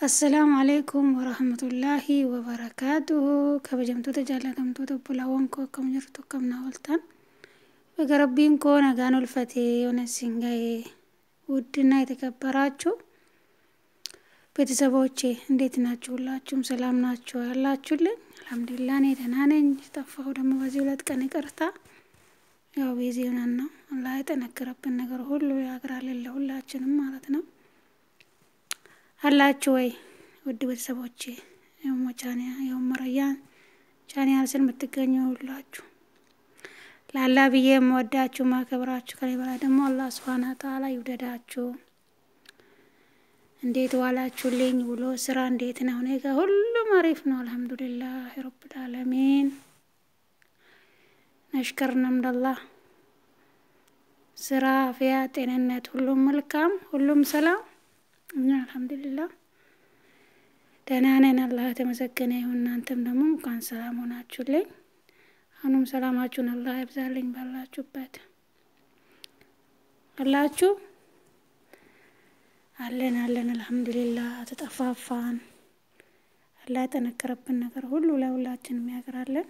السلام عليكم ورحمة الله وبركاته. كبجمتو تجالكمتو تبلاونكو كم جرتو كم ناولتان بقربينكو نغانو الفتي ونسينغاي ውድና የተከበራችሁ ቤተሰቦቼ እንዴት ናችሁ? ሁላችሁም ሰላም ናችሁ ያላችሁልኝ? አልহামዱሊላህ እኔ ደህና ነኝ። ተፋው ደግሞ በዚህ ሁለት ቀን ይቅርታ ያው ቢዚውናና አላህ የተነከረብን ነገር ሁሉ ያግራልን ለሁላችንም ማለት ነው። አላችሁ ወይ ውድ ቤተሰቦቼ? የሞቻኒያ የሞራያን ቻናል ስር የምትገኙ ሁላችሁ ላላ ብዬ የምወዳችሁ ማከብራችሁ ከኔ በላይ ደግሞ አላህ Subhanahu Wa Ta'ala ይውደዳችሁ። እንዴት ዋላችሁልኝ? ውሎ ስራ እንዴት ነው? እኔ ጋር ሁሉም አሪፍ ነው አልহামዱሊላህ ረብል ዓለሚን። ነሽከርና እንደላህ ስራ አፍያ ጤንነት ሁሉም መልካም ሁሉም ሰላም እኛ አልহামዱሊላህ ደህና ነን። አላህ የተመሰገነ ይሁን። እናንተም ደግሞ እንኳን ሰላም ሆናችሁልኝ። አሁንም ሰላማችሁን አላህ ያብዛልኝ ባላችሁበት። አላችሁ አለን አልহামዱሊላህ ተጠፋፋን። አላህ ተነከረብን ነገር ሁሉ ለሁላችንም ያግራልን።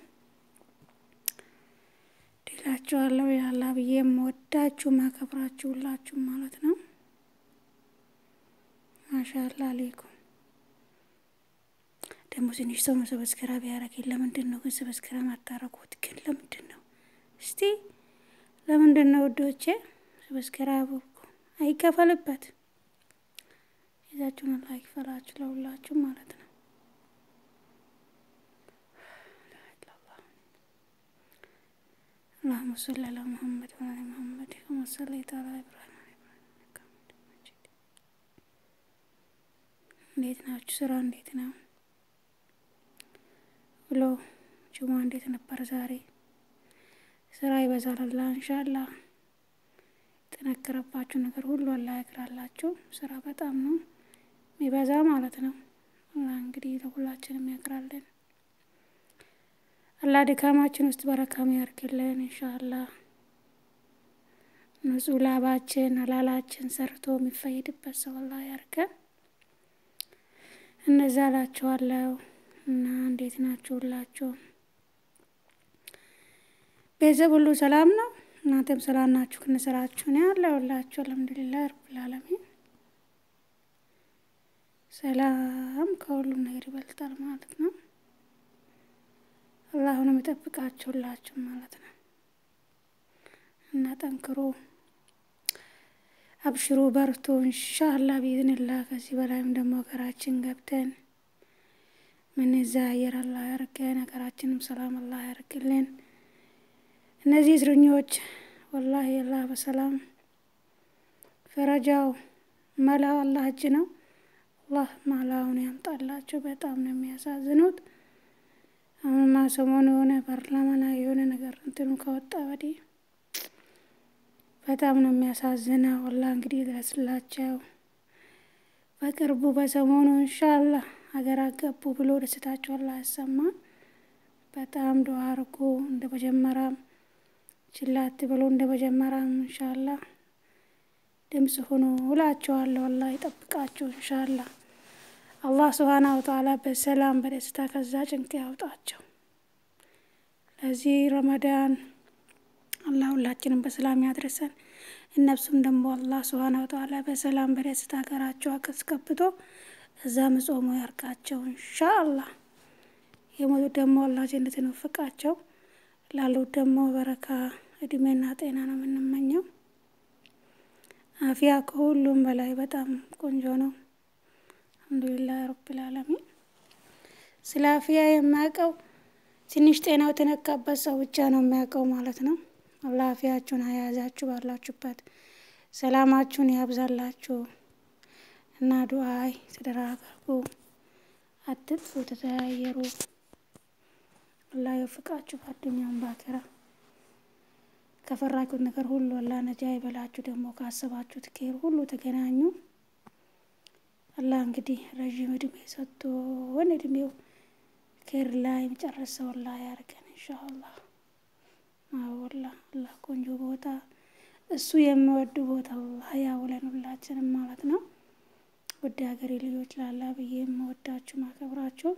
ዲላችኋለሁ ያላህ ብዬ የምወዳችሁ ማከብራችሁ ሁላችሁ ማለት ነው። ማሻአላህ አለይኩም። ደግሞ ትንሽ ሰው ሰብስክራይብ ያደርግ ለምንድነው ግን ሰብስክራይብ አታረጉት? ግን ለምንድነው? እስቲ ለምንድነው ወዶቼ ሰብስክራይብ አይከፈልበት? ይዛችሁን ላይክ ፈላችሁ ለሁላችሁ ማለት ነው። اللهم صل على محمد وعلى ال محمد كما صليت على ابراهيم وعلى ابراهيم انك حميد مجيد. እንዴት ናችሁ? ስራ እንዴት ነው? ውሎ ጁማ እንዴት ነበር ዛሬ? ስራ ይበዛል አላህ ኢንሻአላህ ተነከረባችሁ ነገር ሁሉ አላህ ያግራላችሁ። ስራ በጣም ነው የሚበዛ ማለት ነው። አላህ እንግዲህ ለሁላችንም ያግራልን። አላህ ድካማችን ውስጥ በረካም ያርግልን ኢንሻአላህ። ንጹህ ላባችን አላላችን ሰርቶ የሚፈይድበት ሰው አላህ ያርገን። እነዛ ላችኋለሁ እና እንዴት ናችሁ ሁላችሁ? ቤተሰብ ሁሉ ሰላም ነው? እናንተም ሰላም ናችሁ? ከነሰራችሁ ነው ያለውላችሁ አልহামዱሊላህ ረብል ዓለሚን። ሰላም ከሁሉም ነገር ይበልጣል ማለት ነው። አላህ ነው የሚጠብቃችሁ ሁላችሁ ማለት ነው። እና ጠንክሩ አብሽሩ በርቱ ኢንሻአላህ ቢኢዝኒላህ። ከዚህ በላይም ደግሞ ሀገራችን ገብተን ምን ዛየር አላህ ያርገን። ሀገራችንም ሰላም አላህ ያርግልን። እነዚህ እስረኞች ወላሂ አላህ በሰላም ፈረጃው መላው አላህ እጅ ነው። አላህ ማላውን ያምጣላችሁ። በጣም ነው የሚያሳዝኑት። አሁን ሰሞኑ የሆነ ፓርላማ ላይ የሆነ ነገር እንትኑ ከወጣ ወዲህ በጣም ነው የሚያሳዝነው። አላህ እንግዲህ ይድረስላቸው። በቅርቡ በሰሞኑ ኢንሻአላህ ሀገር አገቡ ብሎ ደስታቸው አላህ ያሰማን። በጣም ዱዓ አድርጉ። እንደመጀመሪያም ችላት ብሎ እንደመጀመሪያም ኢንሻአላህ ድምጽ ሆኖ እላችኋለሁ። አላህ ይጠብቃችሁ ኢንሻአላህ። አላህ Subhanahu Wa Ta'ala በሰላም በደስታ ከዛ ጭንቅ ያውጣቸው። ለዚህ ረመዳን አላህ ሁላችንም በሰላም ያድርሰን። እነሱም ደግሞ አላህ Subhanahu Wa Ta'ala በሰላም በደስታ ሀገራቸው አስገብቶ እዛ መጾሙ ያርጋቸው ኢንሻአላህ። የሞቱት ደግሞ አላህ ጀነትን ይወፍቃቸው። ላሉት ደግሞ በረካ እድሜና ጤና ነው የምንመኘው። አፍያ ከሁሉም በላይ በጣም ቆንጆ ነው አልহামዱሊላህ ረብል ዓለሚን። ስለ አፍያ የማያውቀው ትንሽ ጤናው ተነካበት ሰው ብቻ ነው የሚያውቀው ማለት ነው። አላህ አፍያችሁን ያያዛችሁ ባላችሁበት ሰላማችሁን ያብዛላችሁ እና ዱዓይ ተደራጋጉ አትጥፉ ተተያየሩ። አላህ ይወፍቃችሁ በዱንያም በአኺራ። ከፈራችሁት ነገር ሁሉ አላህ ነጃ ይበላችሁ። ደግሞ ካሰባችሁት ኸይር ሁሉ ተገናኙ። አላህ እንግዲህ ረጅም እድሜ ሰጥቶ እድሜው ኸይር ላይ መጨረሻው አላህ ያርገን ኢንሻአላህ። አላህ ቆንጆ ቦታ እሱ የሚወድ ቦታ አላህ ያውለን ሁላችንም ማለት ነው። ውድ ሀገሬ ልጆች ላላ ብዬ የምወዳችሁ ማከብራችሁ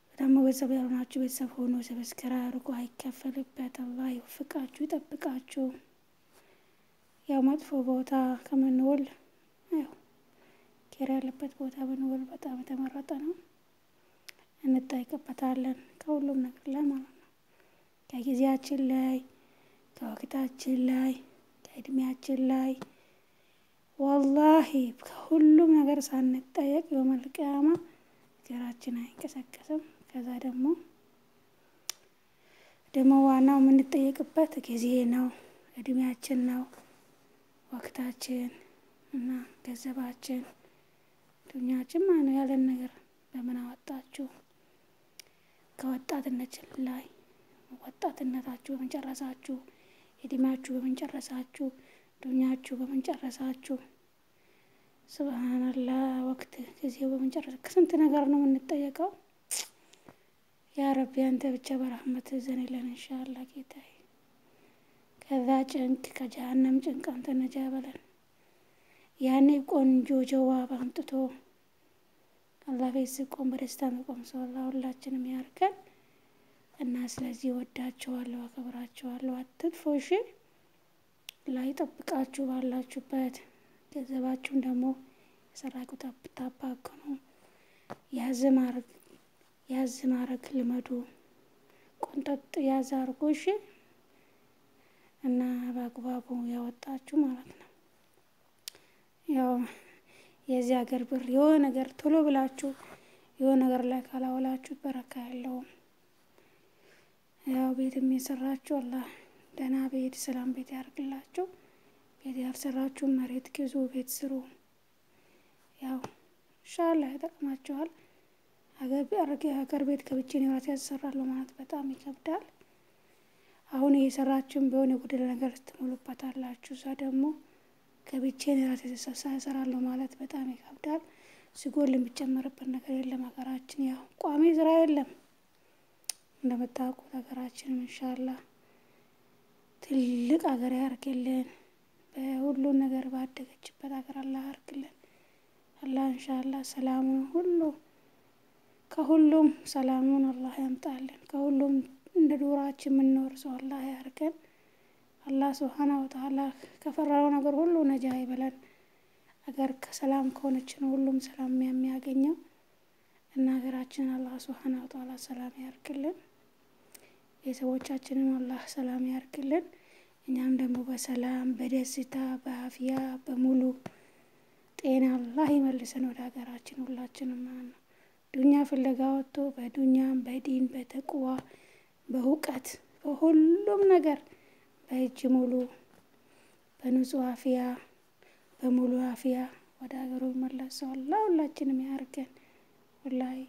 በጣም ቤተሰብ ያልሆናችሁ ቤተሰብ ሆኖ ሰብስክራይብ አድርጉ። አይከፈልበት። አላህ ይወፍቃችሁ ይጠብቃችሁ። ያው መጥፎ ቦታ ከምንውል ያው ኬር ያለበት ቦታ ብንውል በጣም የተመረጠ ነው። እንጠይቅበታለን ከሁሉም ነገር ላይ ማለት ነው። ከጊዜያችን ላይ፣ ከወቅታችን ላይ፣ ከእድሜያችን ላይ ወላሂ ከሁሉም ነገር ሳንጠየቅ የውመል ቂያማ እግራችን አይንቀሳቀስም። ከዛ ደግሞ ዋናው የምንጠየቅበት ጊዜ ነው፣ እድሜያችን ነው፣ ወቅታችን እና ገንዘባችን ዱንያችን ማነው ያለን ነገር በምን አወጣችሁ? ከወጣትነታችን ላይ ወጣትነታችሁ በምን ጨረሳችሁ? እድሜያችሁ በምን ጨረሳችሁ? ዱንያችሁ በምን ጨረሳችሁ? ሱብሃንአላህ ወቅት ጊዜው በምን ጨረሳችሁ? ከስንት ነገር ነው የምንጠየቀው። ያ ረቢ አንተ ብቻ በረህመት ዘንልን ኢንሻአላህ ጌታዬ። ከዛ ጭንቅ ከጀሃነም ጭንቅ አንተ ነጃ በለን። ያኔ ቆንጆ ጀዋብ አምጥቶ አላህ ቤት ስቆም በደስታ መቆም ሰው አላህ ሁላችንም ያርገን እና ስለዚህ ወዳችኋለሁ፣ አከብራችኋለሁ። አትጥፉ እሺ። ላይ ጠብቃችሁ ባላችሁበት ገንዘባችሁን ደግሞ የሰራቁት አታባክኑ። ያዝ ማረግ ልመዱ። ቆንጠጥ ያዝ አርጉ እሺ። እና በአግባቡ ያወጣችሁ ማለት ነው። ያው የዚህ ሀገር ብር የሆነ ነገር ቶሎ ብላችሁ የሆነ ነገር ላይ ካላወላችሁ በረካ የለውም። ያው ቤትም የሰራችሁ አላህ ደህና ቤት ሰላም ቤት ያርግላችሁ። ቤት ያልሰራችሁ መሬት ግዙ፣ ቤት ስሩ። ያው ኢንሻአላህ ይጠቅማችኋል። ሀገር ቤት ከብቼ ነው ራሴ ያሰራለሁ ማለት በጣም ይከብዳል። አሁን እየሰራችሁም ቢሆን የጎደለ ነገር ትሞሉበታላችሁ። እዛ ደግሞ ከብቼ ነው ራሴ ያሰራለሁ ማለት በጣም ይከብዳል። ሲጎል የሚጨመርበት ነገር የለም። ሀገራችን ያው ቋሚ ስራ የለም እንደምታውቁት። ሀገራችንም ኢንሻአላህ ትልቅ ሀገር ያርግልን። በሁሉም ነገር ባደገችበት ሀገር አላህ ያርግልን። አላህ ኢንሻአላህ ሰላሙን ሁሉ ከሁሉም ሰላሙን አላህ ያምጣልን። ከሁሉም እንደ ዱራችን የምንኖር ሰው አላህ ያርገን። አላህ ሱብሃነሁ ወተዓላ ከፈራው ነገር ሁሉ ነጃ ይበለን። አገር ከሰላም ከሆነች ነው ሁሉም ሰላም የሚያገኘው እና ሀገራችን አላህ ሱብሃነሁ ወተዓላ ሰላም ያርግልን። ቤተሰቦቻችንን አላህ ሰላም ያርግልን። እኛም ደግሞ በሰላም በደስታ በአፍያ በሙሉ ጤና አላህ ይመልሰን ወደ ሀገራችን ሁላችንም ማለት ነው። ዱንያ ፍለጋ ወጥቶ በዱንያም በዲን በተቅዋ በእውቀት በሁሉም ነገር በእጅ ሙሉ በንጹህ አፍያ በሙሉ አፍያ ወደ ሀገሩ ይመለሰው አላህ ሁላችንም ያርገን። ወላሂ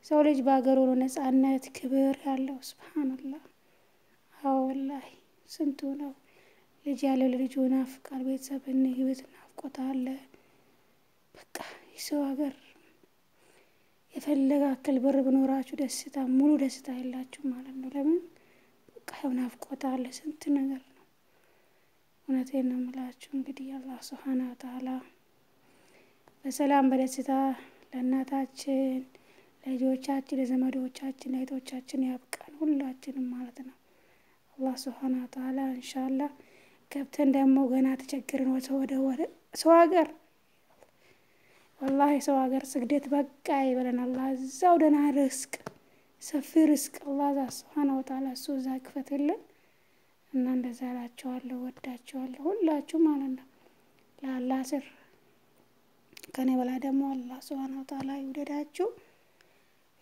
ሰው ልጅ በሀገሩ ነጻነት ክብር ያለው ሱብሃንአላህ። አዎ ወላሂ ስንቱ ነው ልጅ ያለ ልጁ ናፍቃል። ቤተሰብን ህይወት ናፍቆት አለ። በቃ የሰው ሀገር የፈለገ አክል ብር ብኖራችሁ ደስታ ሙሉ ደስታ የላችሁ ማለት ነው። ለምን በቃ ናፍቆት አለ። ስንት ነገር ነው። እውነቴን ነው የምላችሁ። እንግዲህ አላህ ሱብሃነሁ ወተዓላ በሰላም በደስታ ለእናታችን ለልጆቻችን ለዘመዶቻችን ለእህቶቻችን ያብቃን ሁላችንም ማለት ነው። አላህ ሱብሃነሁ ወተዓላ ኢንሻአላህ ገብተን ደግሞ ገና ተቸግረን ወደ ሰው ሀገር ወላሂ ሰው ሀገር ስግደት በቃ ይበለን። አላህ እዛው ደህና ርስቅ ሰፊ ርስቅ አላህ ሱብሃነሁ ወተዓላ እሱ እዛ ክፈትልን እና እንደዛ እላችኋለሁ። ወዳችኋለሁ ሁላችሁ ማለት ነው። ለአላህ ስር ከኔ በላይ ደግሞ አላህ ሱብሃነሁ ወተዓላ ይውደዳችሁ።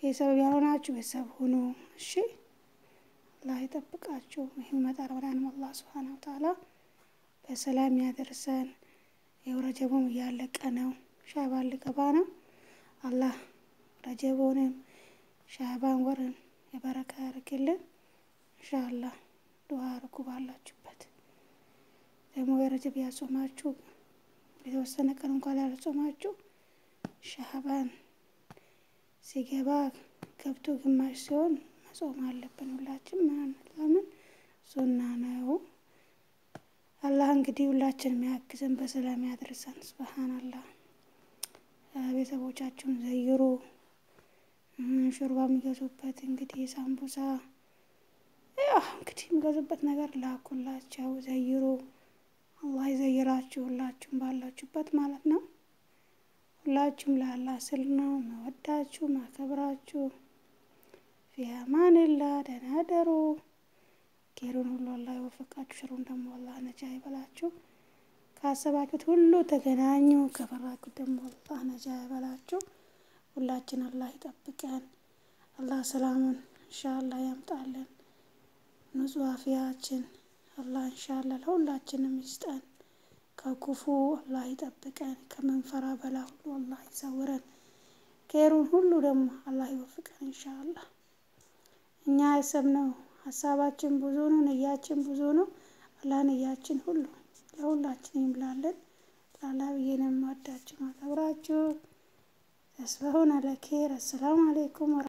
የሰው ያልሆናችሁ ቤተሰብ ሁኑ እሺ። አላህ ይጠብቃችሁ። ይመጣል ወዳንም አላህ ሱብሃነሁ ወተዓላ በሰላም ያደርሰን። የረጀቡም እያለቀ ነው። ሻዕባን ሊገባ ነው። አላህ ረጀቡንም ሻዕባን ወርን የበረካ ያርግልን ኢንሻአላህ። ዱዓ አርጉ ባላችሁበት። ደግሞ የረጀብ ያጾማችሁ የተወሰነ ቀን እንኳን ያልጾማችሁ ሻዕባን ሲገባ ገብቶ ግማሽ ሲሆን መጾም አለብን ሁላችን ማለት ለምን ሱና ነው። አላህ እንግዲህ ሁላችንም ያግዘን በሰላም ያድርሰን። ሱብሃንአላህ ቤተሰቦቻችሁን ዘይሩ። ሾርባ የሚገዙበት እንግዲህ ሳምቡሳ እንግዲህ የሚገዙበት ነገር ላኩላቸው፣ ዘይሩ። አላህ ይዘይራችሁ ሁላችሁም ባላችሁበት ማለት ነው። ሁላችሁም ለአላህ ስል ነው መወዳችሁ ማከብራችሁ። ፊ አማኒላህ ደህና እደሩ። ኬሩን ሁሉ አላህ ይወፍቃችሁ፣ ሸሩን ደግሞ አላህ ነጃ ይበላችሁ። ካሰባችሁት ሁሉ ተገናኙ፣ ከፈራችሁት ደግሞ አላህ ነጃ ይበላችሁ። ሁላችን አላህ ይጠብቀን። አላህ ሰላሙን ኢንሻአላህ ያምጣልን። ንጹህ አፍያችን አላህ ኢንሻአላህ ለሁላችንም ይስጠን። ከክፉ አላህ ይጠብቀን። ከምንፈራ በላ ሁሉ አላህ ይሰውረን። ኬሩን ሁሉ ደግሞ አላህ ይወፍቀን ኢንሻአላህ። እኛ ያሰብነው ሀሳባችን ብዙ ነው፣ ንያችን ብዙ ነው። አላህ ንያችን ሁሉ ለሁላችን ይምላልን። ለአላህ ብዬ ነው የምወዳችሁ ማከብራችሁ። ተስፋሁን አለኬር። አሰላሙ አለይኩም።